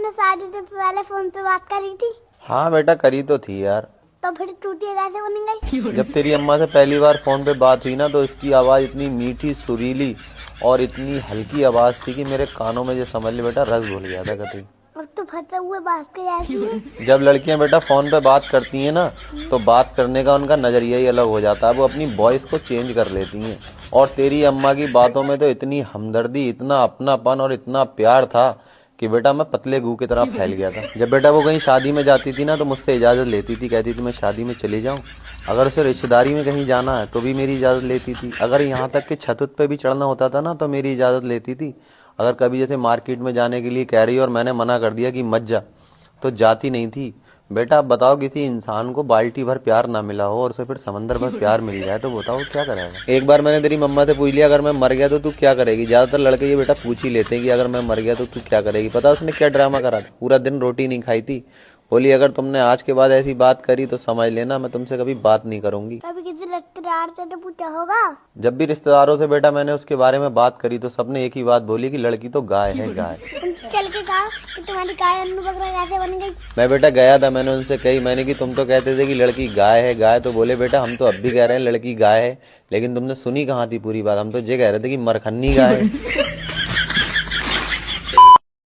तुमने शादी से पहले फोन पे बात करी थी? हाँ बेटा करी तो थी यार। तो फिर चूतिया कैसे बन गई? जब तेरी अम्मा से पहली बार फोन पे बात हुई ना तो इसकी आवाज इतनी मीठी सुरीली और इतनी हल्की आवाज थी कि मेरे कानों में जो समझ ले बेटा रस घुल गया था कतई। अब तो फंसे हुए बात के जाती है। जब लड़कियां बेटा फोन पे बात करती हैं ना तो बात करने का उनका नजरिया ही अलग हो जाता है। वो अपनी वॉइस को चेंज कर लेती हैं। और तेरी अम्मा की बातों में तो इतनी हमदर्दी, इतना अपनापन और इतना प्यार था कि बेटा मैं पतले गू की तरह फैल गया था। जब बेटा वो कहीं शादी में जाती थी ना तो मुझसे इजाजत लेती थी, कहती थी मैं शादी में चली जाऊं। अगर उसे रिश्तेदारी में कहीं जाना है तो भी मेरी इजाजत लेती थी। अगर यहाँ तक कि छत पे भी चढ़ना होता था ना तो मेरी इजाजत लेती थी। अगर कभी जैसे मार्केट में जाने के लिए कह रही और मैंने मना कर दिया कि मत जा तो जाती नहीं थी। बेटा आप बताओ किसी इंसान को बाल्टी भर प्यार ना मिला हो और उसे फिर समंदर भर प्यार मिल जाए तो बताओ क्या करेगा। एक बार मैंने तेरी मम्मा से पूछ लिया अगर मैं मर गया तो तू क्या करेगी। ज्यादातर लड़के ये बेटा पूछ ही लेते हैं कि अगर मैं मर गया तो तू क्या करेगी। पता उसने क्या ड्रामा करा था? पूरा दिन रोटी नहीं खाई थी। बोली अगर तुमने आज के बाद ऐसी बात करी तो समझ लेना मैं तुमसे कभी बात नहीं करूंगी। कभी किसी रिश्तेदार से तो पूछा होगा? जब भी रिश्तेदारों से बेटा मैंने उसके बारे में बात करी तो सबने एक ही बात बोली कि लड़की तो गाय है गाय। उनसे चल के कहा कि तुम्हारी गाय अन्नू बकरा कैसे बन गई? मैं बेटा गया था, मैंने उनसे कही, मैंने कि तुम तो कहते थे कि लड़की गाय है गाय। तो बोले बेटा हम तो अब भी कह रहे हैं लड़की गाय है, लेकिन तुमने सुनी कहाँ थी पूरी बात। हम तो ये कह रहे थे कि मरखन्नी गाय है।